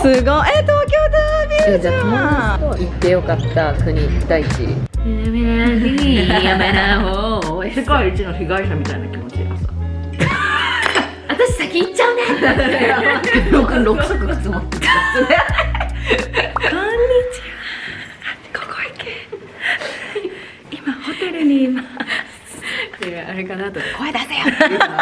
すごい。東京タワービューじゃん。じゃあ友達と行ってよかった国第一位。世界一の被害者みたいな気持ちでさ。私先行っちゃうね。6足靴持ってた。こんにちは。ここ行け。今ホテルにいます。あれかなと声出せよっていうの確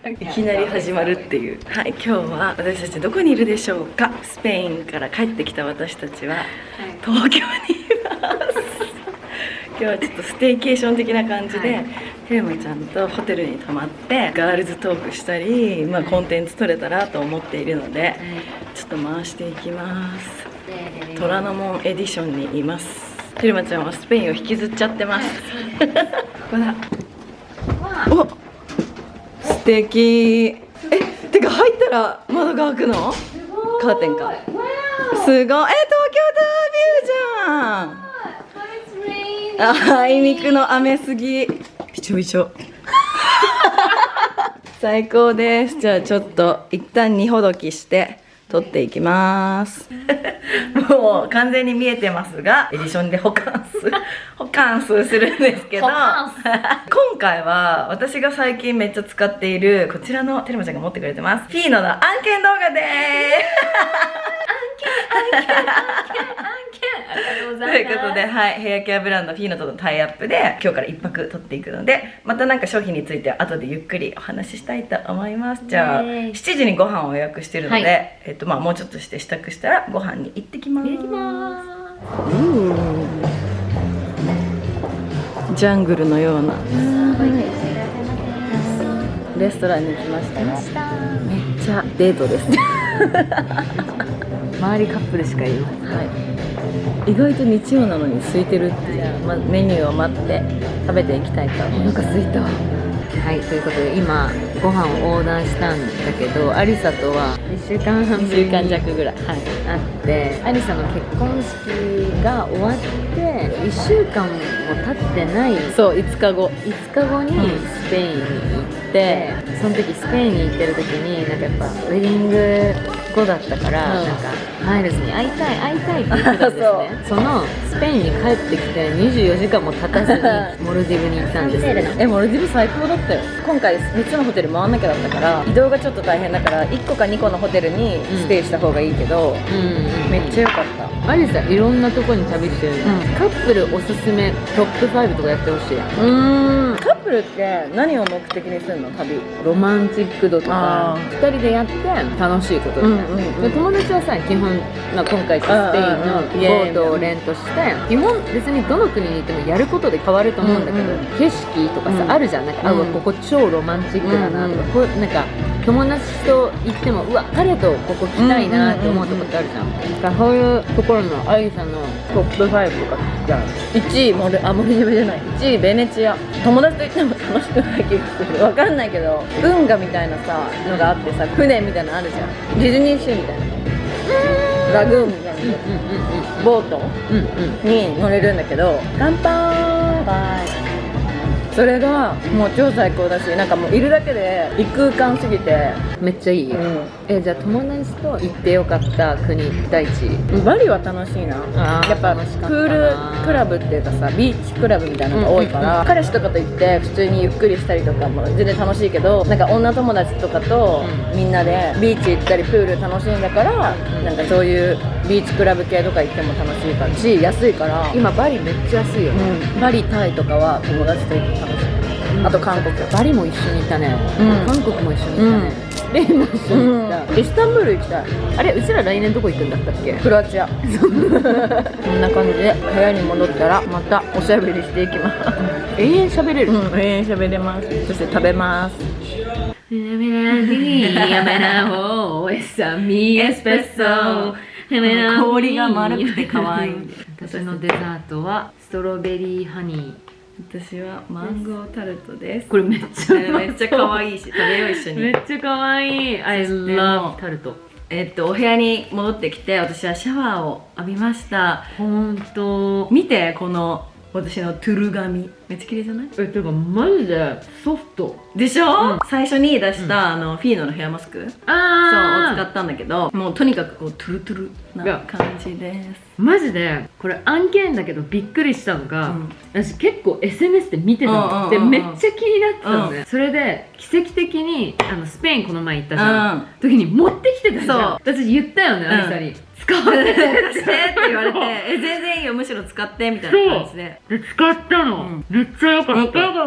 かにいきなり始まるっていう。はい、今日は私たちどこにいるでしょうか。スペインから帰ってきた私たちは東京にいます。今日はちょっとステーキーション的な感じで、ヘルマちゃんとホテルに泊まってガールズトークしたり、コンテンツ取れたらと思っているので、ちょっと回していきます。虎ノ門エディションにいます。ヘルマちゃんはスペインを引きずっちゃってます。ここだ。お、素敵。てか入ったら窓が開くの？カーテンか。すごい。東京タワービューじゃん。あいにくの雨すぎ。びちょびちょ。最高です。じゃあちょっと一旦荷ほどきして撮っていきます。もう完全に見えてますが、エディションで保管数するんですけど、今回は私が最近めっちゃ使っているこちらのテルマちゃんが持ってくれてます。フィーノの案件動画でということで、ヘアケアブランドフィーノとのタイアップで今日から1泊取っていくので、またなんか商品については後でゆっくりお話ししたいと思います。じゃあ7時にご飯を予約してるので、もうちょっとして支度したらご飯に行ってきます。ジャングルのようなレストランに来ました。めっちゃデートです。周りカップルしかいません。意外と日曜なのに空いてるっていう。メニューを待って食べていきたいと思います。お腹空いた。はい、ということで今ご飯をオーダーしたんだけど、アリサとは1週間半2週間弱ぐらい、あって、アリサの結婚式が終わって1週間も経ってない、そう5日後にスペインに行って、その時スペインに行ってる時になんかやっぱウェディング後だったから、なんかマイルズに会いたいって言ってたんですね。そのスペインに帰ってきて24時間も経たずにモルディブに行ったんですよ。モルディブ最高だったよ。今回3つのホテル回んなきゃだったから移動がちょっと大変だから1個か2個のホテルにステイした方がいいけど、めっちゃ良かった。アリサいろんなとこに旅してる、カップルおすすめトップ5とかやってほしい。カップルって何を目的にするの？旅ロマンチック度とか2人でやって楽しいことみたいな。で友達はさ、基本、今回スペインのボートをレントして、基本別にどの国にいてもやることで変わると思うんだけど、景色とかさ、あるじゃん。なんかここ超ロマンチックだなとか、こうなんか友達と行っても彼とここ来たいなって思うとこってあるじゃん。だからそういうところのアリサのトップ5とか聞きたい。1位モルディブじゃない、1位ベネチア。友達と行っても楽しくない気がする。分かんないけど運河みたいなさのがあってさ、船みたいなのあるじゃん。ディズニーシーみたいなラグーンみたいなボートに乗れるんだけど、乾杯。それがもう超最高だし、なんかもういるだけで異空間すぎてめっちゃいい。じゃあ友達と行ってよかった国第一位。バリは楽しいな。やっぱプールクラブっていうかさ、ビーチクラブみたいなのが多いから、彼氏とかと行って普通にゆっくりしたりとかも全然楽しいけど、なんか女友達とかとみんなでビーチ行ったりプール楽しいんだから、なんかそういうビーチクラブ系とか行っても楽しいからし、安いから。今バリめっちゃ安いよね。バリ、タイとかは友達と行って楽しい。あと韓国。バリも一緒にいたね。韓国も一緒にいたね。スペインも一緒にいた。イスタンブール行きたい。あれ、うちら来年どこ行くんだったっけ？クロアチア。こんな感じで部屋に戻ったらまたおしゃべりしていきます。永遠喋れる。永遠喋れます。そして食べます。氷が丸くて可愛い。私のデザートはストロベリーハニー。私はマンゴータルトです。これめっちゃ可愛いし、食べよう一緒に。めっちゃ可愛い。I love タルト。お部屋に戻ってきて、私はシャワーを浴びました。ほんと見て、この私のトゥル髪。めっちゃ綺麗じゃない？ていうかマジでソフトでしょ、最初に出した、フィーノのヘアマスクそうを使ったんだけど、もうとにかくこうトゥルトゥルな感じです。マジでこれ案件だけどびっくりしたのが、私結構 SNS で見てたのでめっちゃ気になってたのね。それで奇跡的にスペインこの前行ったじゃん、時に持ってきてたじゃん。私言ったよね、アリサに使わせてって言われて全然いいよ、むしろ使ってみたいな感じで使ったの、めっちゃよかっ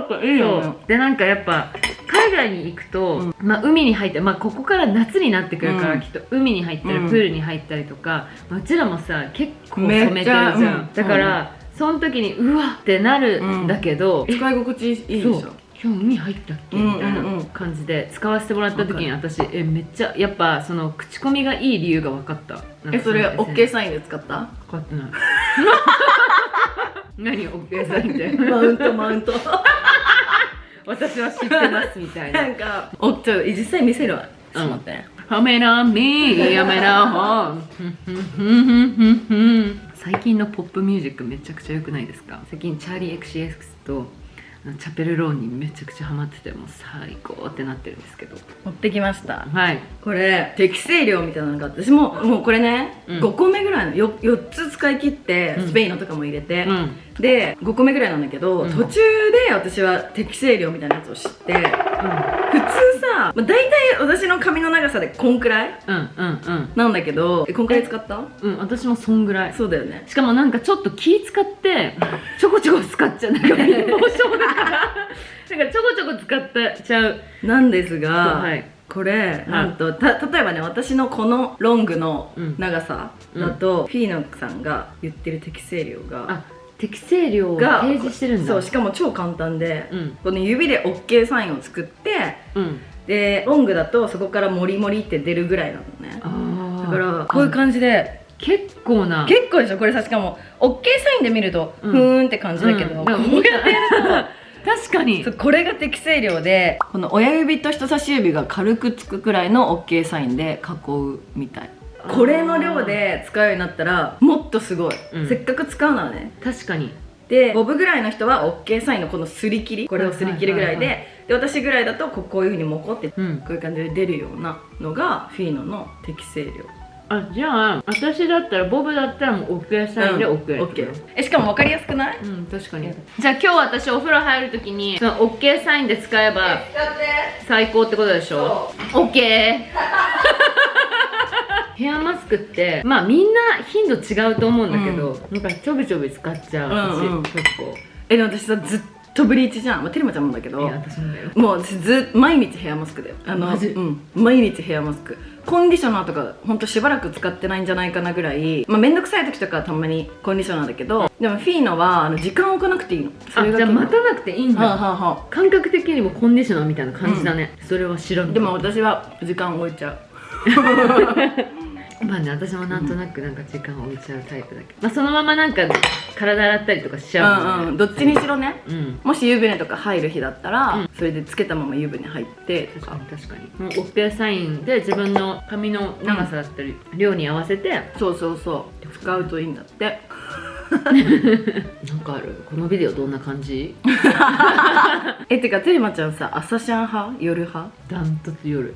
た。いいよ。でなんかやっぱ海外に行くと、海に入って、ここから夏になってくるから、きっと海に入ったりプールに入ったりとか、うちらもさ結構染めてるじゃん。だからその時にうわってなるんだけど、使い心地いいでしょ。今日海入ったっけみたいな感じで使わせてもらった時に私めっちゃやっぱその口コミがいい理由が分かった。それ OK サインで使った？使ってない。何 OK サインってマウント私は知ってますみたいな。なんか実際見せるわ。ちょっと待ってね。カメラミーやめなほ最近のポップミュージックめちゃくちゃ良くないですか？最近チャーリー XCX とチャペルローンにめちゃくちゃハマってて、もう最高ってなってるんですけど、持ってきました。はい、これ適正量みたいなのがあって、私もうこれね、5個目ぐらいの4つ使い切って、スペインのとかも入れて、で5個目ぐらいなんだけど、途中で私は適正量みたいなやつを知って、普通さ、大体私の髪の長さでこんくらいなんだけど、こんくらい使った？私もそんぐらい。そうだよね。しかもなんかちょっと気使ってちょこちょこ使っちゃう、なんか貧乏症だからなんかちょこちょこ使っちゃうなんですが、これなんと例えばね、私のこのロングの長さだと、フィーノさんが言ってる適正量が適正量が提示してるんだ。そう、しかも超簡単で、この指で OK サインを作って、でロングだとそこからモリモリって出るぐらいなのね。だからこういう感じで結構でしょ。これさ、しかも OK サインで見るとふーんって感じだけど、こうやってやると確かにこれが適正量で、この親指と人差し指が軽くつくくらいの OK サインで囲うみたい。これの量で使うようになったらもっとすごい、せっかく使うならね。確かに。でボブぐらいの人は OK サインのこのすり切り、これをすり切るぐらいで、私ぐらいだとこういうふうにモコって、こういう感じで出るようなのがフィーノの適正量。じゃあ私だったらボブだったらもう OK サインで OK。しかも分かりやすくない？確かに。じゃあ今日私お風呂入るときにその OK サインで使えば最高ってことでしょ？ OK ヘアマスクってみんな頻度違うと思うんだけど、なんかちょびちょび使っちゃう私結構。でも私さ、ずっとブリーチじゃん。テルマちゃんもだけど、私もだよ。もう私毎日ヘアマスクだよ。毎日ヘアマスク。コンディショナーとかほんとしばらく使ってないんじゃないかなぐらい、めんどくさい時とかはたまにコンディショナーだけど、でもフィーノは時間を置かなくていいの。それがじゃあ待たなくていいんだ。感覚的にもコンディショナーみたいな感じだね。それは知らん。でも私は時間を置いちゃう。私もなんとなく時間を置いちゃうタイプだけど、そのままなんか体洗ったりとかしちゃうもんね。どっちにしろね。もし湯船とか入る日だったら、それでつけたまま湯船入ってとか。確かに。もう OK サインで自分の髪の長さだったり量に合わせて、そう使うといいんだって。なんかある？このビデオどんな感じ？てかテルマちゃんさ、朝シャン派？夜派？ダントツ夜。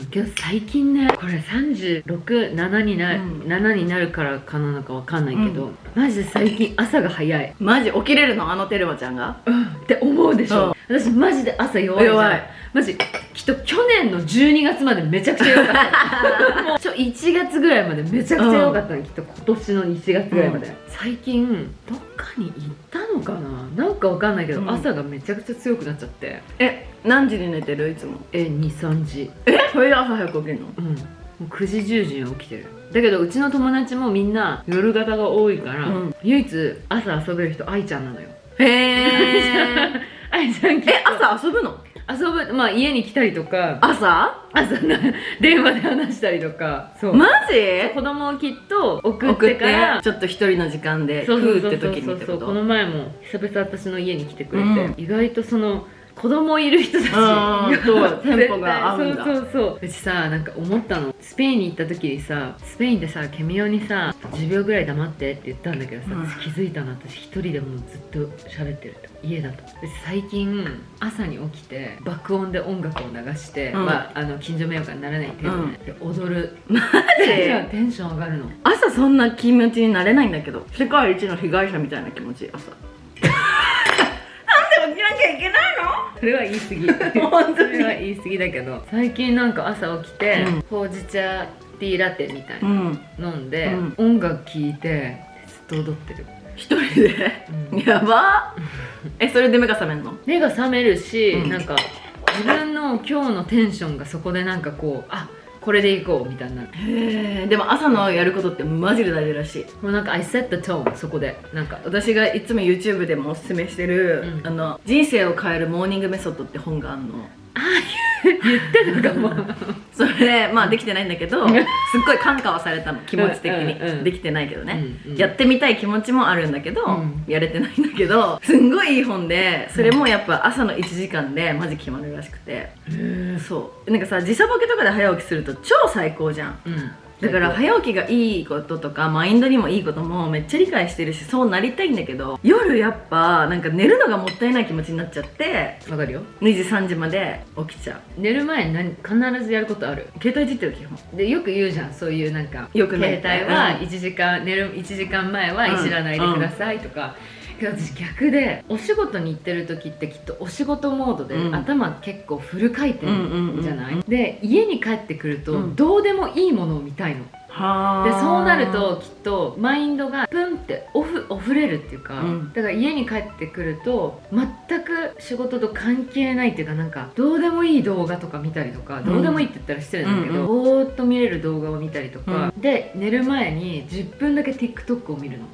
けど最近ね、これ36、7になるからかなのかわかんないけど、マジで最近朝が早い。マジ起きれるの？テルマちゃんが？って思うでしょ。私マジで朝弱いじゃん。マジきっと去年の12月までめちゃくちゃ弱かったもう1月ぐらいまでめちゃくちゃ弱かったの、きっと今年の1月ぐらいまで。最近どっかに行ったのかな、なんかわかんないけど、朝がめちゃくちゃ強くなっちゃって。何時に寝てる？いつも2、3時。それで朝早く起きるの？もう9時10時に起きてる。だけどうちの友達もみんな夜型が多いから、唯一朝遊べる人愛ちゃんなのよ。愛ちゃん朝遊ぶの？遊ぶ、家に来たりとか、朝電話で話したりとか。マジ？子供をきっと送ってからちょっと一人の時間でふーって時にってこと。この前も久々私の家に来てくれて、意外とその子供いる人たちそうテンポが合うんだ。そううちさなんか思ったの、スペインに行った時にさ、スペインでさケミオにさ10秒ぐらい黙ってって言ったんだけどさ、私気づいたの、私一人でもうずっと喋ってると家だと。で最近朝に起きて爆音で音楽を流して、近所迷惑にならない程度で踊る。マジでテンション上がるの。朝そんな気持ちになれないんだけど、世界一の被害者みたいな気持ち。朝なんで起きなきゃいけないの？それは言い過ぎ本当にそれは言い過ぎだけど、最近なんか朝起きて、ほうじ茶ティーラテみたいな飲んで、音楽聴いてずっと踊ってる一人で、やばそれで目が覚めんの？目が覚めるし、なんか自分の今日のテンションがそこでなんかこう、あ、これでいこうみたいな。へえ。でも朝のやることってマジで大事らしい。もうなんか I set the tone、 そこでなんか私がいつも YouTube でもおすすめしてる、人生を変えるモーニングメソッドって本があるの。言ってたかもそれでできてないんだけどすっごい感化はされたの、気持ち的に。できてないけどね、やってみたい気持ちもあるんだけど、やれてないんだけど、すんごいいい本で、それもやっぱ朝の1時間でマジ決まるらしくて、そうなんかさ、時差ボケとかで早起きすると超最高じゃん。だから早起きがいいこととかマインドにもいいこともめっちゃ理解してるし、そうなりたいんだけど、夜やっぱなんか寝るのがもったいない気持ちになっちゃって、わかるよ。2時3時まで起きちゃう。寝る前に必ずやることある？携帯いじってる基本で、よく言うじゃん、そういうなんかよく携帯は1時間、寝る1時間前はいじらないでくださいとか。けど私逆で、お仕事に行ってる時ってきっとお仕事モードで、頭結構フル回転じゃない？で家に帰ってくると、どうでもいいものを見たいの。でそうなるときっとマインドがプンってオフれるっていうか、だから家に帰ってくると全く仕事と関係ないっていうか、なんかどうでもいい動画とか見たりとか、どうでもいいって言ったら失礼なんだけど、ぼーっと見れる動画を見たりとか、で寝る前に10分だけ TikTok を見るの。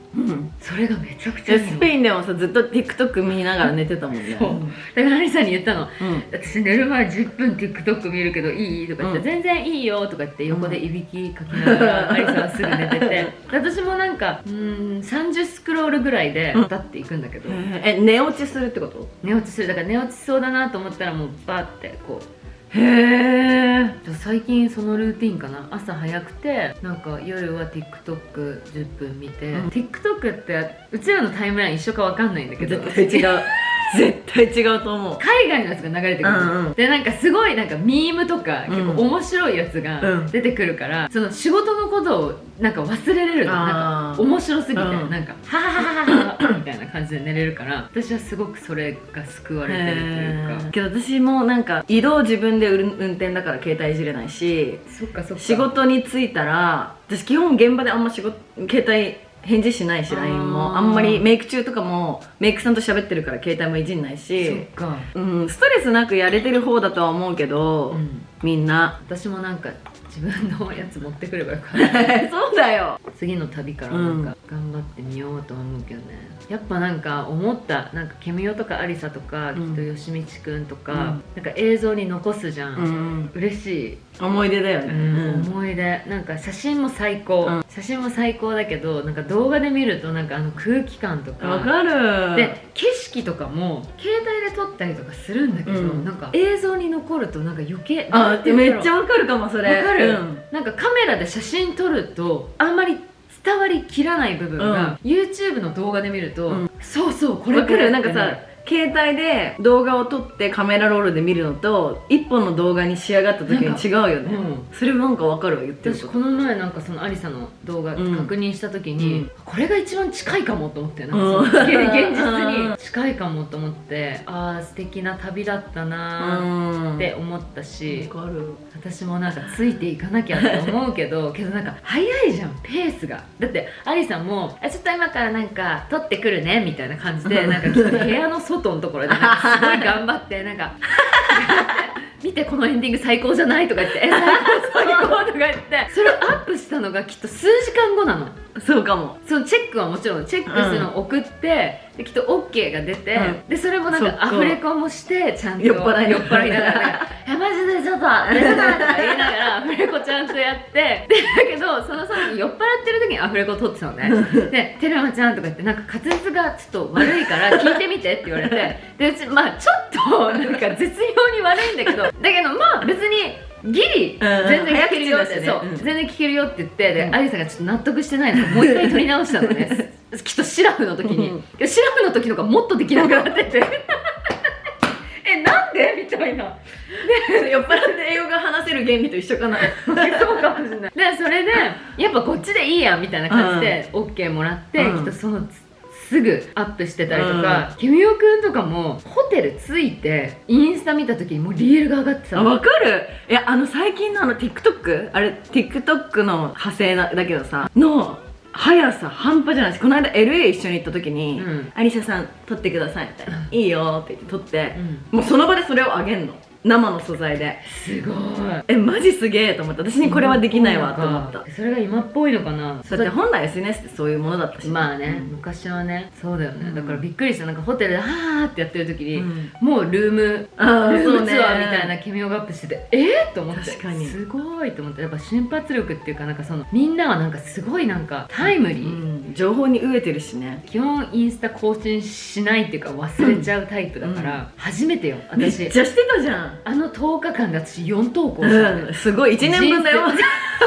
それがめちゃくちゃいいの。スペインでもさ、ずっと TikTok 見ながら寝てたもんね。だからアリさんに言ったの、私寝る前10分 TikTok 見るけどいい？とか言って、全然いいよとか言って横でいびきかきながらアリさんはすぐ寝てて、私もなんか30スクロールぐらいで立っていくんだけど、寝落ちするってこと？寝落ちする。だから寝落ちそうだなと思ったらもうバーってこう。へえ。最近そのルーティンかな。朝早くて、なんか夜は TikTok10 分見て、TikTok ってうちらのタイムライン一緒かわかんないんだけど、絶対違う絶対違うと思う。海外のやつが流れてくる、でなんかすごいなんかミームとか結構面白いやつが出てくるから、その仕事のことをなんか忘れれるの。なんか面白すぎて、なんかハハハハハみたいな感じで寝れるから、私はすごくそれが救われてるというか。けど私もなんか移動自分で運転だから携帯いじれないし、仕事に着いたら私基本現場であんま携帯返事しないし、 LINE もあんまり、メイク中とかもメイクさんと喋ってるから携帯もいじんないし、ストレスなくやれてる方だとは思うけど、みんな。私もなんか自分のやつ持ってくればよかったそうだよ。次の旅からなんか頑張ってみようとは思うけどね。やっぱなんか思った、なんかケミオとかアリサとか、きっとよしみちくんとか、なんか映像に残すじゃん、嬉しい思い出だよね、思い出。なんか写真も最高、写真も最高だけど、なんか動画で見るとなんか空気感とかわかる。で景色とかも携帯で撮ったりとかするんだけど、なんか映像に残るとなんか余計、めっちゃわかるかもそれ。わかる、なんかカメラで写真撮るとあんまり伝わりきらない部分が、YouTube の動画で見ると、そうそうこれわかる。なんかさ、携帯で動画を撮ってカメラロールで見るのと一本の動画に仕上がった時に違うよね。それなんかわかるわ、言ってること。私この前なんかそのアリサの動画確認した時に、これが一番近いかもと思って、なんか現実に近いかもと思って、ああ素敵な旅だったなーって思ったし、私もなんかついていかなきゃって思うけどなんか早いじゃんペースが。だってアリさんもちょっと今からなんか撮ってくるねみたいな感じで、なんかきっと部屋の外のところでなんかすごい頑張ってなんか見てこのエンディング最高じゃないとか言って最高とか言ってそれをアップしたのがきっと数時間後なの。そうかも。そのチェックはもちろんチェックするのを送って、できっと OK が出て、でそれもなんかアフレコもしてちゃんと酔っ払いながら「マジでちょっと出てない」とか言いながらアフレコちゃんとやって、でだけどその時酔っ払ってる時にアフレコを撮ってたのね。で「テルマちゃん」とか言って「なんか滑舌がちょっと悪いから聞いてみて」って言われて、でうちまあちょっとなんか絶妙に悪いんだけど、だけどまあ別にギリ全然聞けるよって、そう全然聞けるよって言って、でアリさんがちょっと納得してないのもう一回撮り直したのね。きっとシラフの時に、シラフの時のがもっとできなくなっててなんでみたいな。で酔っ払って英語が話せる原理と一緒かな。そうかもしれない。でそれでやっぱこっちでいいやみたいな感じで OK もらって、きっとそのすぐアップしてたりとか、ケミオくんとかもホテル着いてインスタ見た時にもうリールが上がってたの。わかる。いや最近のTikTok あれ TikTok の派生だけどさの速さ半端じゃないし、この間 LA 一緒に行った時に「アリシャさん撮ってください」みたいな「いいよ」って言って撮って、もうその場でそれをあげんの、生の素材で。すごい。マジすげえと思って、私にこれはできないわと思った。それが今っぽいのかな。だって本来 SNS ってそういうものだったし。まあね、昔はね、そうだよね。だからびっくりした。なんかホテルではーってやってる時に、もうルームツアーみたいなケミオがアップしてて、と思って、確かにすごいと思って。やっぱ瞬発力っていうか、なんかそのみんなはなんかすごいなんかタイムリー、情報に飢えてるしね。基本インスタ更新しないっていうか忘れちゃうタイプだから、初めてよ私。めっちゃしてたじゃん。10日間で私4投稿したの。すごい、1年分だよ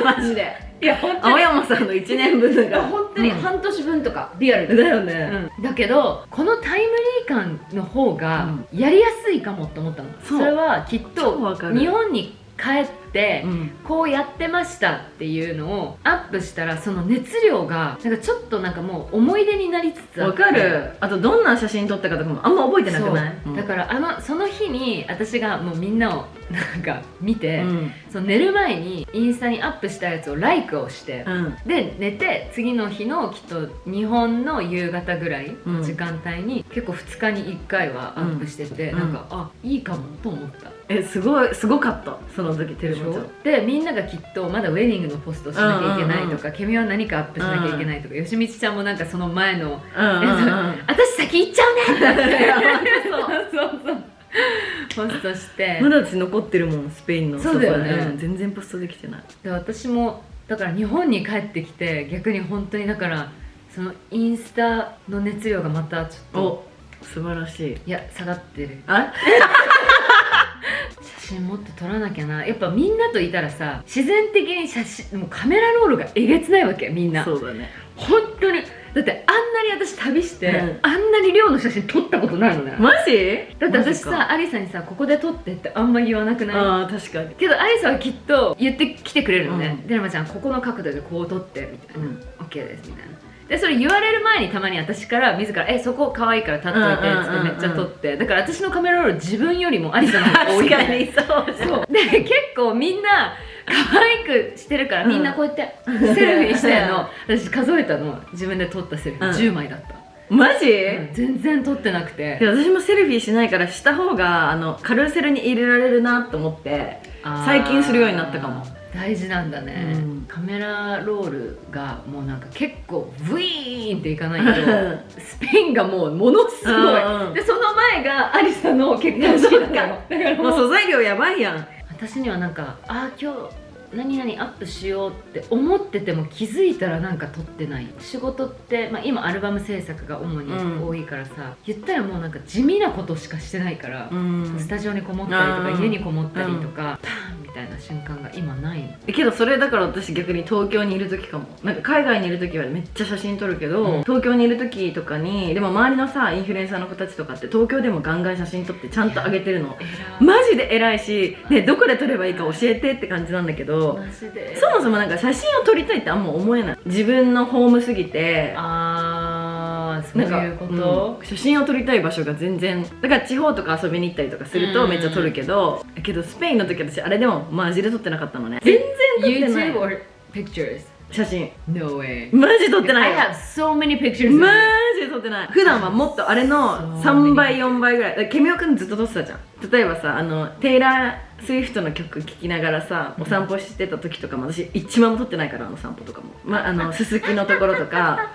マジで。いや本当に青山さんの1年分だから。本当に半年分とかリアルだよね。だけどこのタイムリー感の方がやりやすいかもって思ったの。それはきっと日本に帰ってこうやってましたっていうのをアップしたら、その熱量がなんかちょっとなんかもう思い出になりつつあって。わかる。あとどんな写真撮ったかとかもあんま覚えてなくない？だからその日に私がもうみんなをなんか見て、その寝る前にインスタにアップしたやつをライクをして、で寝て次の日のきっと日本の夕方ぐらいの時間帯に結構2日に1回はアップしてて、なんかいいかもと思った。すごかったその時。テレビでみんながきっとまだウェディングのポストしなきゃいけないとか、ケミは何かアップしなきゃいけないとか、よしみちちゃんもなんかその前の私先行っちゃうねってそうポストして。まだ私残ってるもん、スペインの。そうだよね、全然ポストできてない。で私もだから日本に帰ってきて逆に本当にだからそのインスタの熱量がまたちょっと素晴らしい。いや下がってる。あ写真もっと撮らなきゃな。やっぱみんなといたらさ、自然的にもうカメラロールがえげつないわけ、みんな。そうだね。本当にだってあんなに私旅して、あんなに量の写真撮ったことないのね。マジ？だって私さ、アリサにさここで撮ってってあんま言わなくない？ああ確かに。けどアリサはきっと言ってきてくれるのね。デラマちゃんここの角度でこう撮ってみたいな、OK ですみたいな。でそれ言われる前にたまに私から自ら「そこ可愛いから立っといて」ってめっちゃ撮って、だから私のカメラロール自分よりもアリサの方が多い。確かにそうで結構みんな可愛くしてるから、みんなこうやってセルフィーしてんの。私数えたの、自分で撮ったセルフィー10枚だった。マジ？全然撮ってなくて。私もセルフィーしないからした方がカルーセルに入れられるなと思って最近するようになったかも。大事なんだね、カメラロールがもうなんか結構ブイーンっていかないけどスペインがもうものすごい、でその前がアリサの結婚式だったの。だからもう素材量やばいやん。私にはなんか今日何々アップしようって思ってても気づいたらなんか撮ってない。仕事って、今アルバム制作が主に多いからさ、言ったらもうなんか地味なことしかしてないから、スタジオにこもったりとか家にこもったりとか、パーンみたいな瞬間が今ないの。けどそれだから私逆に東京にいる時かも。なんか海外にいる時はめっちゃ写真撮るけど、東京にいる時とかにでも周りのさインフルエンサーの子たちとかって東京でもガンガン写真撮ってちゃんと上げてるの。マジで偉いし、ね、どこで撮ればいいか教えてって感じなんだけど、そもそもなんか写真を撮りたいってあんま思えない。自分のホームすぎて、そういうこと、写真を撮りたい場所が全然だから地方とか遊びに行ったりとかするとめっちゃ撮るけど、スペインの時私あれでもマジで撮ってなかったのね。全然撮ってない。 YouTube or pictures？ 写真 No way。 マジ撮ってないよ。 I have so many pictures。 マジで撮ってない。普段はもっとあれの3倍4倍ぐらい。ケミオくんずっと撮ってたじゃん。例えばさテイラー・スイフトの曲聴きながらさお散歩してた時とかも私一番も撮ってないから、散歩とかも、すすきのところとか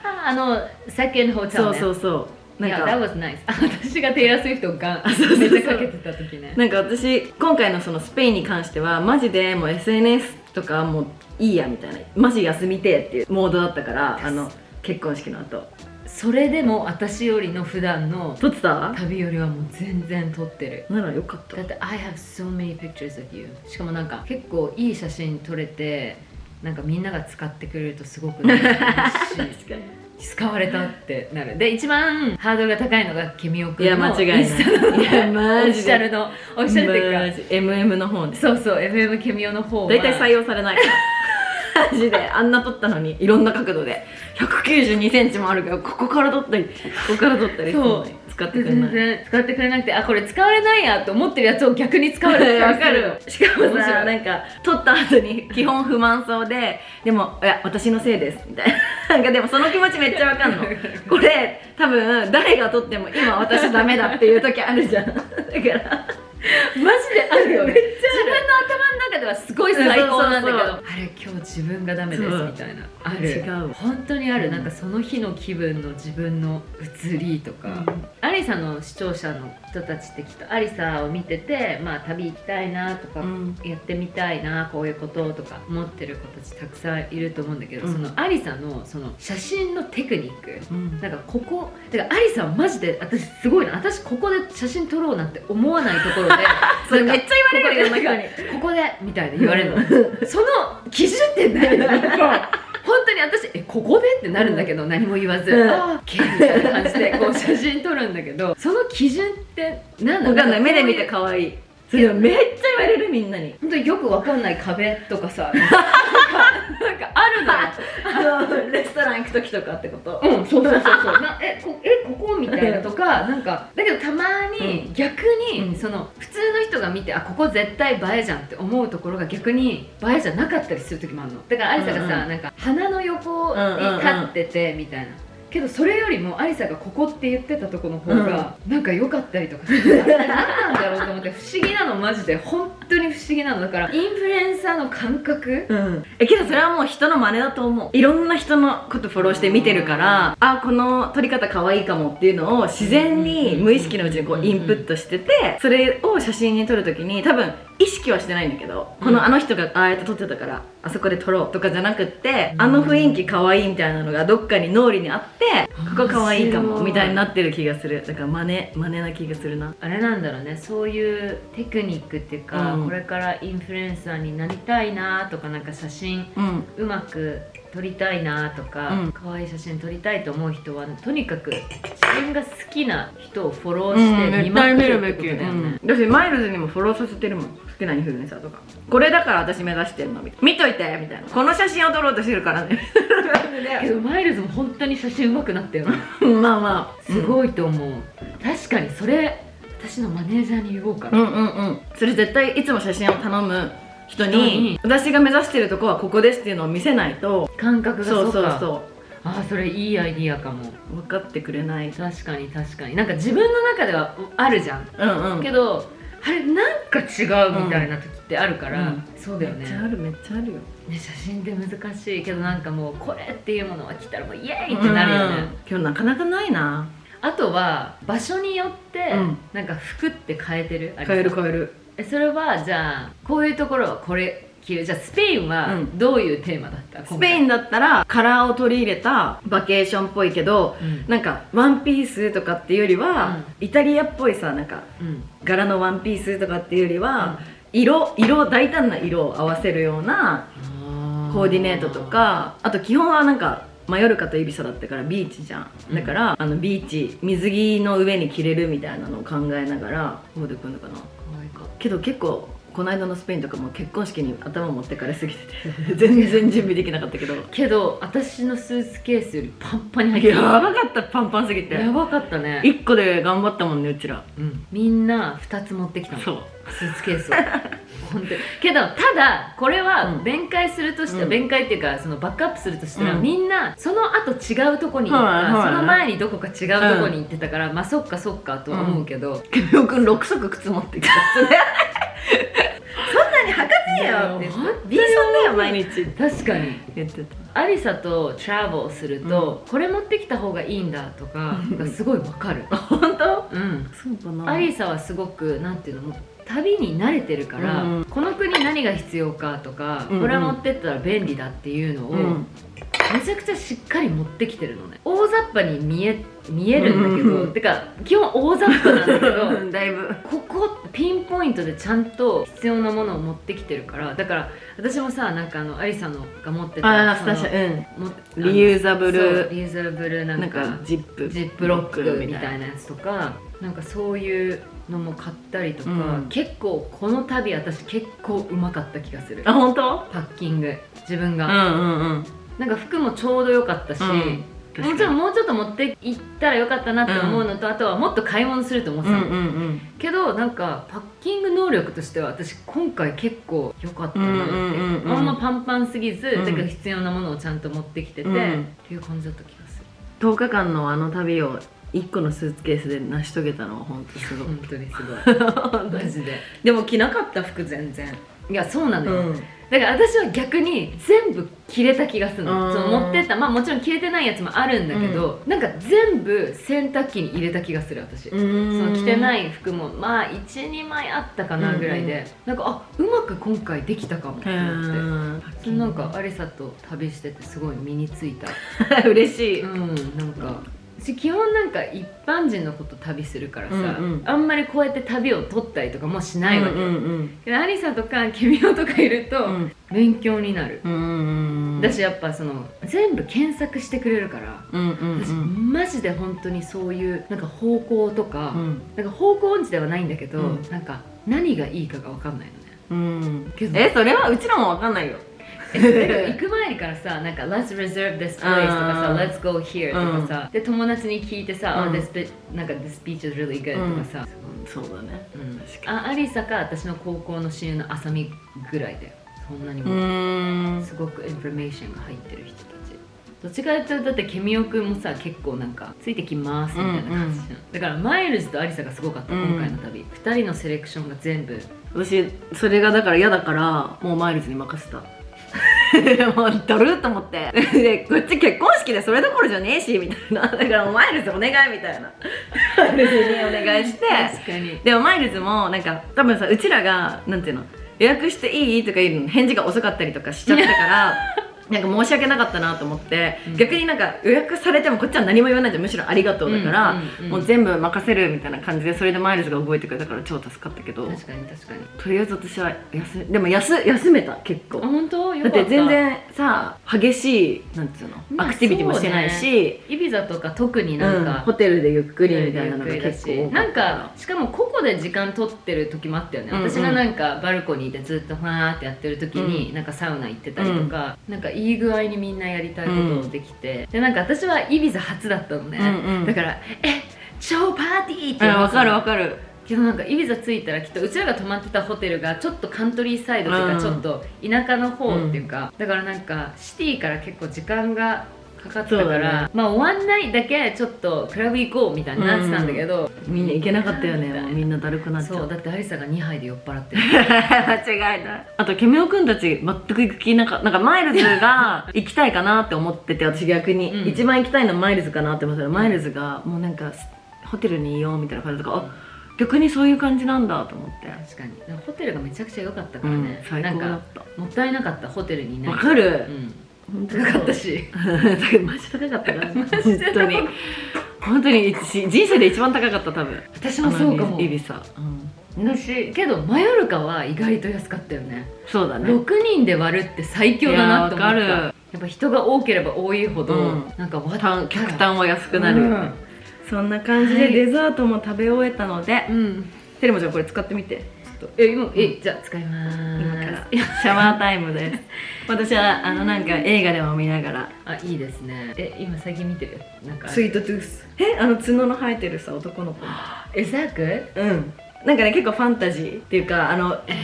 セカンドホテルね。そうそうなんか That was nice 私がテイラー・スウィフトがめっちゃかけてた時ね。なんか私今回のそのスペインに関してはマジでもう SNS とかもういいやみたいな、マジ休みてっていうモードだったから、結婚式の後それでも私よりの普段の撮ってた？旅よりはもう全然撮ってる。ならよかった。だって I have so many pictures of you。 しかもなんか結構いい写真撮れて、なんかみんなが使ってくれるとすごく嬉しい確かに使われたってなる。で一番ハードルが高いのがケミオくんのいや間違いない。いやマジでオフィシャルのオフィシャルっていうか MM の方で、そうそう FM ケミオの方は大体採用されないからマジであんな撮ったのにいろんな角度で192センチもあるけどここから撮ったりここから撮ったりそう使ってくれない。全然使ってくれなくて、あこれ使われないやと思ってるやつを逆に使われてわかる。しかも面白いさなんか撮った後に基本不満そうででもいや私のせいですみたいななんかでもその気持ちめっちゃわかんのこれ多分誰が撮っても今私ダメだっていう時あるじゃんだからマジであるよね。めっちゃ自分の頭の中ではすごい最高なんだけど、そうそうそうあれ今日自分がダメですみたいなある。違う本当にある。なんかその日の気分の自分の移りとか、アリサの視聴者の人たちってきっとアリサを見てて、まあ旅行きたいなとか、やってみたいなこういうこととか思ってる子たちたくさんいると思うんだけど、そのアリサのその写真のテクニック、なんかここだからアリサはマジで私すごいな。私ここで写真撮ろうなんて思わないところでそれめっちゃ言われるよいろんな人にここでみたいな言われるのその基準って何なんか本当に私ここでってなるんだけど、何も言わずああ OK みたいな感じでこう写真撮るんだけど、その基準って何なの？わかんない。目で見て可愛い。それめっちゃ言われるみんなに。本当によくわかんない壁とかさなんかあるのよレストラン行く時とかってこと？そうここみたいなとかなんかだけどたまに逆にその普通の人が見てここ絶対映えじゃんって思うところが逆に映えじゃなかったりする時もあるの。だからアリサがさなんか鼻の横に立っててみたいな。けどそれよりもアリサがここって言ってたとこの方がなんか良かったりとかして何なんだろうと思って不思議なの。マジで本当に不思議なの。だからインフルエンサーの感覚、けどそれはもう人の真似だと思う。いろんな人のことフォローして見てるからこの撮り方可愛いかもっていうのを自然に無意識のうちにこうインプットしてて、それを写真に撮るときに多分意識はしてないんだけど、あの人がああやって撮ってたからあそこで撮ろうとかじゃなくって、あの雰囲気可愛いみたいなのがどっかに脳裏にあってここ可愛いかもみたいになってる気がする。だから真似な気がするな。あれなんだろうね、そういうテクニックっていうか、これからインフルエンサーになりたいなとか、なんか写真うまく撮りたいなとか、可愛い写真撮りたいと思う人はとにかく自分が好きな人をフォローして見まくるってことだよね。だしマイルズにもフォローさせてるもん、好きなインフルエンサーとか。これだから私目指してるのみたいな、見といてみたいな、この写真を撮ろうとしてるからねけどマイルズも本当に写真うまくなったよねまあまあすごいと思う、確かにそれ私のマネージャーに言おうかな。それ絶対いつも写真を頼む人に私が目指してるとこはここですっていうのを見せないと感覚がそうそうそれいいアイディアかも。分かってくれない。確かになんか自分の中ではあるじゃん、けどあれなんか違うみたいな時ってあるから、そうだよね。めっちゃあるめっちゃあるよね。写真って難しいけど、なんかもうこれっていうものが来たらもうイエーイってなるよね。今日なかなかないな。あとは場所によってなんか服って変えてる？変える。それはじゃあこういうところはこれ着る。じゃあスペインはどういうテーマだった？スペインだったらカラーを取り入れたバケーションっぽいけど、なんかワンピースとかっていうよりは、イタリアっぽいさ、なんか柄のワンピースとかっていうよりは、大胆な色を合わせるようなコーディネートとか、あと基本はなんかマヨルカとイビサだったからビーチじゃん、だからビーチ水着の上に着れるみたいなのを考えながらこうでくんのかな。けど結構この間のスペインとかも結婚式に頭持ってかれすぎてて全然準備できなかったけど私のスーツケースよりパンパンに入ってた。やばかった、パンパンすぎてやばかったね。1個で頑張ったもんねうちら、みんな2つ持ってきたの。そうスーツケースを本当に。けどただこれは弁解するとしては、弁解っていうかそのバックアップするとしたら、みんなその後違うとこに行った、その前にどこか違うとこに行ってたから、まあそっかとは思うけど、ケミオくん6足靴持ってきたえよって B さんだよ毎日確かに言ってた。アリサとトラベルすると、これ持ってきた方がいいんだとかがすごいわかる。本当？うんそうかな。アリサはすごくなんていうのもう旅に慣れてるから、この国何が必要かとか、これ持ってったら便利だっていうのを、めちゃくちゃしっかり持ってきてるのね。大雑把に見えるんだけど、てか基本大雑把なんだけどだいぶここピンポイントでちゃんと必要なものを持ってきてるから、だから私もさ、なんかアリさんのが持ってた確かにリユーザブルなんかジップロックみたいなやつとか、なんかそういうのも買ったりとか、結構この旅私結構うまかった気がする。あ、本当？パッキング自分がなんか服もちょうど良かったし、もちろんもうちょっと持っていったらよかったなって思うのと、あとはもっと買い物すると思ってたの、けどなんかパッキング能力としては私今回結構良かったなって、あんまパンパンすぎず、だけど必要なものをちゃんと持ってきてて、っていう感じだった気がする。10日間のあの旅を1個のスーツケースで成し遂げたのは本当すごい。本当にすごいマジで。でも着なかった服全然。いやそうなのよ、だから私は逆に全部着れた気がするの。その持ってった、まあもちろん着れてないやつもあるんだけど、なんか全部洗濯機に入れた気がする私。その着てない服もまあ 1,2 枚あったかなぐらいで、なんかうまく今回できたかもって思って、なんかアリサと旅しててすごい身についた。嬉しい。なんか基本なんか一般人のこと旅するからさ、あんまりこうやって旅を撮ったりとかもしないわけよ。けどアリサとかケミオとかいると勉強になる。だしやっぱその全部検索してくれるから、私マジで本当にそういうなんか方向とか、なんか方向音痴ではないんだけど、なんか何がいいかが分かんないのね。それはうちらも分かんないよ。行く前からさ、なんか Let's reserve this place とかさ Let's go here とかさ、で友達に聞いてさ、なんか This beach is really good とかさ、そうだね。アリサか私の高校の親友のあさみぐらいで、そんなにもすごくインフォメーションが入ってる人たち。どっちかというとだってケミオくんもさ結構なんかついてきますみたいな感じじゃん。だからマイルズとアリサがすごかった、今回の旅。2人のセレクションが全部。私それがだから嫌だからもうマイルズに任せた。もうだるっと思ってでこっち結婚式でそれどころじゃねえしみたいな、だからもうマイルズお願いみたいなマイルズにお願いして、確かに。でもマイルズもなんか多分さ、うちらがなんていうの予約していいとかいうの返事が遅かったりとかしちゃったからなんか申し訳なかったなと思って、逆になんか予約されてもこっちは何も言わないじゃん、むしろありがとうだから、もう全部任せるみたいな感じで、それでマイルズが覚えてくれたから超助かったけど、確かに確かに。とりあえず私はでも休めた結構。本当？だって全然さ激しいなんていうのアクティビティもしてないし、イビザとか特になんかホテルでゆっくりみたいなのが結構多かった。なんかしかも個々で時間取ってる時もあったよね。私がなんかバルコニーでずっとファーってやってる時になんかサウナ行ってたりとか、なんかいい具合にみんなやりたいことをできて、でなんか私はイビザ初だったのね。だから超パーティーってわかるわかる。けどなんかイビザ着いたらきっとうちらが泊まってたホテルがちょっとカントリーサイドというかちょっと田舎の方っていうか、だからなんかシティから結構時間がかかったから、まあ終わんないだけちょっとクラブ行こうみたいになってたんだけど、みんな行けなかったよね。みんなだるくなっちゃう。そうだってアリサが2杯で酔っ払ってる。間違いない。あとケミオくんたち全く行く気なんかマイルズが行きたいかなって思ってて、私逆に一番行きたいのはマイルズかなって思ったら、マイルズがもうなんかホテルにいようみたいな感じとか、逆にそういう感じなんだと思って。確かにホテルがめちゃくちゃ良かったからね、最高だった。もったいなかったホテルにいない。わかる。高かったしマジ高かったな本当に本当に人生で一番高かった多分。私もそうかも。イビサだし、けどマヨルカは意外と安かったよね。そうだね。6人で割るって最強だなと思った。やっぱ人が多ければ多いほどなんか客単は安くなるよね。そんな感じでデザートも食べ終えたので、テレモちゃんこれ使ってみて。じゃあ使います。今からシャワータイムです。私はなんか映画でも見ながら。いいですね。今最近見てるなんかスイートトゥース。角の生えてるさ男の子。Is that good？なんかね結構ファンタジーっていうか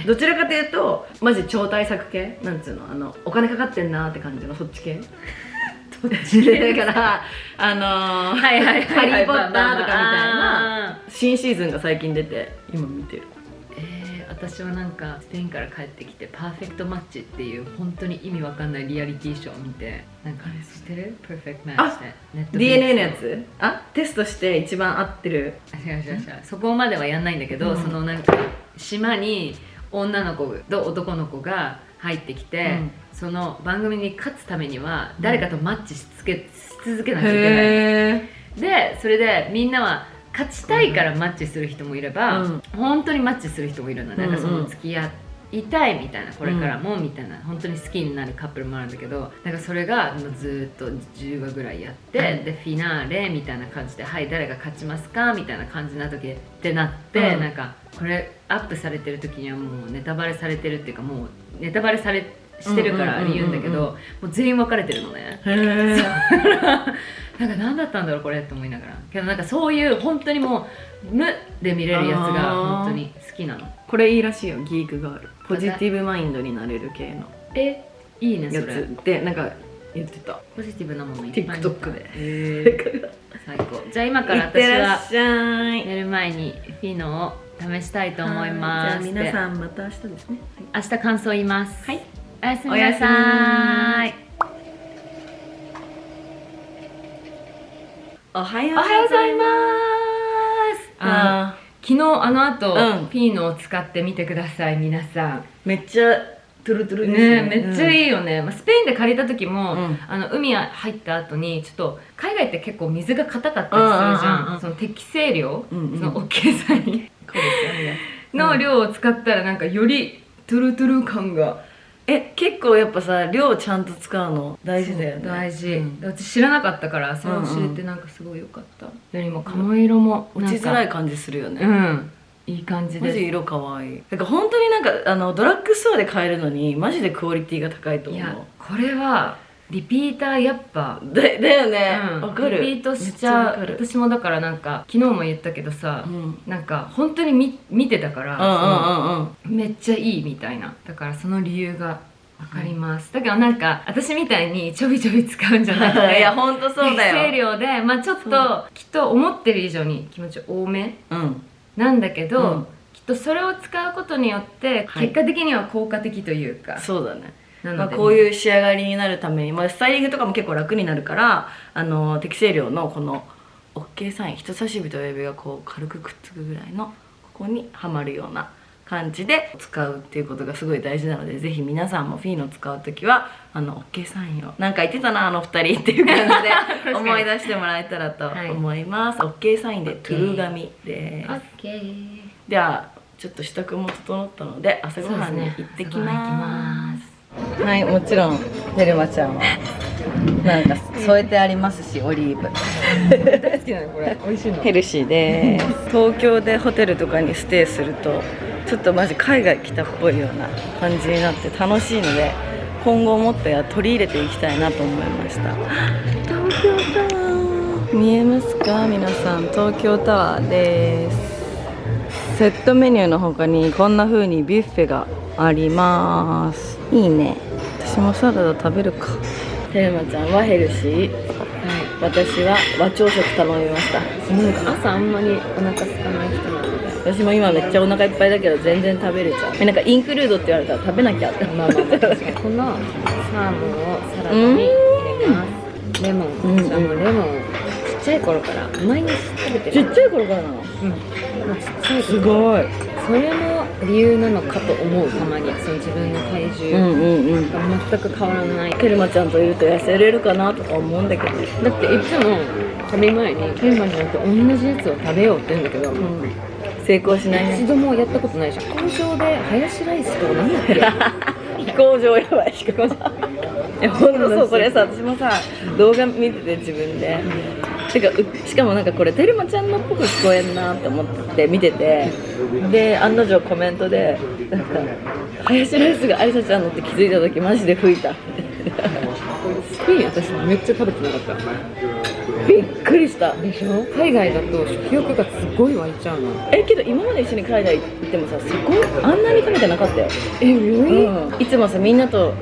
どちらかというとマジ超大作系なんつうのお金かかってんなーって感じのそっち系。だからハリー・ポッターとかみたいな新シーズンが最近出て今見てる。私はなんかスペインから帰ってきてパーフェクトマッチっていう本当に意味わかんないリアリティショーを見て、なんか知ってる？パーフェクトマッチってネット DNA のやつ？テストして一番合ってる。違うそこまではやんないんだけど、そのなんか島に女の子と男の子が入ってきて、その番組に勝つためには誰かとマッチし続けなきゃいけない。でそれでみんなは勝ちたいからマッチする人もいれば、本当にマッチする人もいるの。なんかその付き合いたいみたいな、これからもみたいな、本当に好きになるカップルもあるんだけど、なんかそれがもうずっと10話ぐらいやって、でフィナーレみたいな感じで、はい誰が勝ちますかみたいな感じな時ってなって、なんかこれアップされてる時にはもうネタバレされてるっていうか、もうネタバレしてるから言うんだけど、もう全員分かれてるのね。なんか何だったんだろうこれって思いながら、けどなんかそういう本当にもう無で見れるやつが本当に好きなの。これいいらしいよ、ギークガール。ポジティブマインドになれる系のいいねそれ。やつでなんか言ってた。ポジティブなものいっぱい見た。 TikTok で。最高。じゃあ今から私は寝る前にフィノを試したいと思います。じゃあ皆さんまた明日ですね。明日感想言います。はい。おやすみなさい。おはようございます。昨日あの後、ピーノを使ってみてください皆さん。めっちゃトゥルトゥルですね。めっちゃいいよね。スペインで借りた時も、海入った後にちょっと海外って結構水が硬かったりするじゃん。その適正量、その OK サインの量を使ったらなんかよりトゥルトゥル感が。結構やっぱさ、量ちゃんと使うの大事だよね。大事。私知らなかったからそれを知れてなんかすごい良かった。よりも鴨色も落ちづらい感じするよね。いい感じです。マジ色可愛い。なんか本当になんかドラッグストアで買えるのにマジでクオリティが高いと思う。いやこれはリピーターやっぱだよね。わかる。リピートしちゃう。私もだからなんか昨日も言ったけどさ、なんか本当に見てたからめっちゃいいみたいな。だからその理由がわかります。だけどなんか私みたいにちょびちょび使うんじゃなくて、いや本当そうだよ。適正量でちょっときっと思ってる以上に気持ち多めなんだけど、きっとそれを使うことによって結果的には効果的というか。そうだね。こういう仕上がりになるために、スタイリングとかも結構楽になるから、適正量のこの OK サイン、人差し指と親指がこう軽くくっつくぐらいのここにはまるような感じで使うっていうことがすごい大事なので、ぜひ皆さんもフィーノ使う時はOK サインをなんか言ってたな2人っていう感じで思い出してもらえたらと思います。OK サインでトゥル髪です。ではちょっと支度も整ったので朝ごはんに行ってきます。はい、もちろんテルマちゃんはなんか添えてありますし、オリーブ大好きなのこれ。美味しいの。ヘルシーで東京でホテルとかにステイするとちょっとマジ海外来たっぽいような感じになって楽しいので、今後もっと取り入れていきたいなと思いました。東京タワー見えますか皆さん。東京タワーです。セットメニューの他にこんな風にビュッフェがあります。いいね。私もサラダ食べるか。テルマちゃんはヘルシー、私は和朝食頼みました。なんか朝あんまりお腹空かない人なので、私も今めっちゃお腹いっぱいだけど全然食べれちゃう。なんかインクルードって言われたら食べなきゃって。このサーモンをサラダに入れます。レモン、私はもうレモンをちっちゃい頃から毎日食べてる。ちっちゃい頃からなの？ちっちゃい。すごい。それも理由なのかと思う。たまにその自分の体重が全く変わらない。テルマちゃんといると痩せれるかなとか思うんだけど、だっていつも旅前にテルマちゃんと同じやつを食べようって言うんだけど、成功しないね。一度もやったことないじゃん。飛行場でハヤシライスとかなんだっけ飛行場やばい。飛行場ほんとそう。これさ、私もさ動画見てて自分で、てかしかもなんかこれテルマちゃんのっぽく聞こえんなって思って見てて、で案の定コメントでなんかハヤシライスがアリサちゃんのって気づいた時マジで吹いたスペイン私めっちゃ食べてなかった。びっくりしたでしょ。海外だと食欲がすごい湧いちゃうの。けど今まで一緒に海外行ってもさ、そこあんなに食べてなかったよ。いつもさみんなと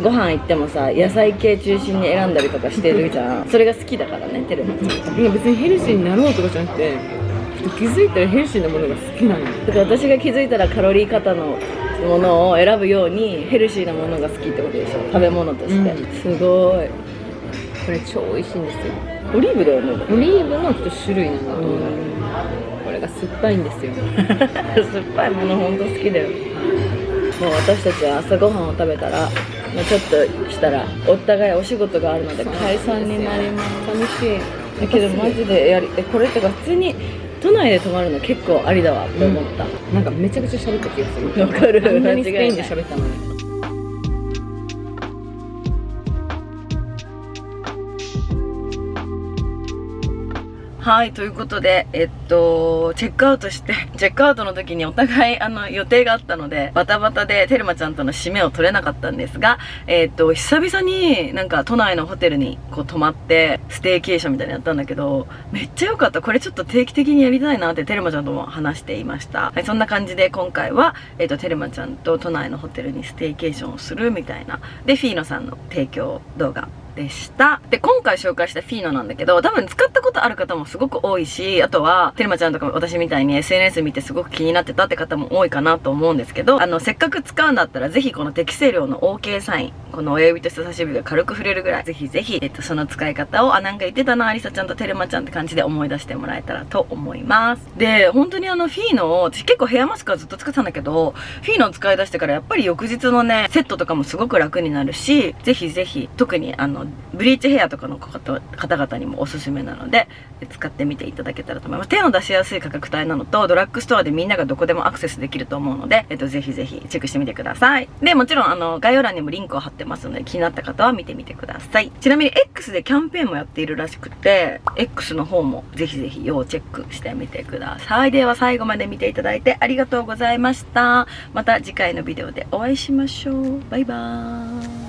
ご飯行ってもさ野菜系中心に選んだりとかしてるじゃん。それが好きだからね、テレビ。別にヘルシーになろうとかじゃなくて、気づいたらヘルシーなものが好きなの。だから私が気づいたらカロリー過多のものを選ぶようにヘルシーなものが好きってことでしょ、食べ物として、すごい。これ超美味しいんですよ。オリーブだよね。オリーブの一種類なんだと思う。これが酸っぱいんですよ。酸っぱいものほんと好きだよ。もう私たちは朝ごはんを食べたら、もうちょっとしたらお互いお仕事があるので解散になります。寂しい。だけどマジでこれってか普通に都内で泊まるの結構ありだわって思った、なんかめちゃくちゃ喋った気がする。わかる。あんなにスペインで喋ったのに。はい、ということで、チェックアウトして、チェックアウトの時にお互い、予定があったので、バタバタでテルマちゃんとの締めを取れなかったんですが、久々になんか都内のホテルにこう泊まって、ステーキーションみたいなのやったんだけど、めっちゃ良かった。これちょっと定期的にやりたいなってテルマちゃんとも話していました。はい、そんな感じで今回は、テルマちゃんと都内のホテルにステーキーションをするみたいな。で、フィーノさんの提供動画でした。で、今回紹介したフィーノなんだけど、多分使ったことある方もすごく多いし、あとは、テルマちゃんとか私みたいに SNS 見てすごく気になってたって方も多いかなと思うんですけど、せっかく使うんだったら、ぜひこの適正量の OK サイン、この親指と人差し指が軽く触れるぐらい、ぜひぜひ、その使い方を、なんか言ってたな、アリサちゃんとテルマちゃんって感じで思い出してもらえたらと思います。で、本当にフィーノを、私結構ヘアマスクはずっと使ってたんだけど、フィーノを使い出してからやっぱり翌日のね、セットとかもすごく楽になるし、ぜひぜひ、特にブリーチヘアとかの方々にもおすすめなので、使ってみていただけたらと思います。手の出しやすい価格帯なのと、ドラッグストアでみんながどこでもアクセスできると思うので、ぜひぜひチェックしてみてください。で、もちろん概要欄にもリンクを貼ってますので、気になった方は見てみてください。ちなみに X でキャンペーンもやっているらしくて、X の方もぜひぜひ要チェックしてみてください。では最後まで見ていただいてありがとうございました。また次回のビデオでお会いしましょう。バイバーイ。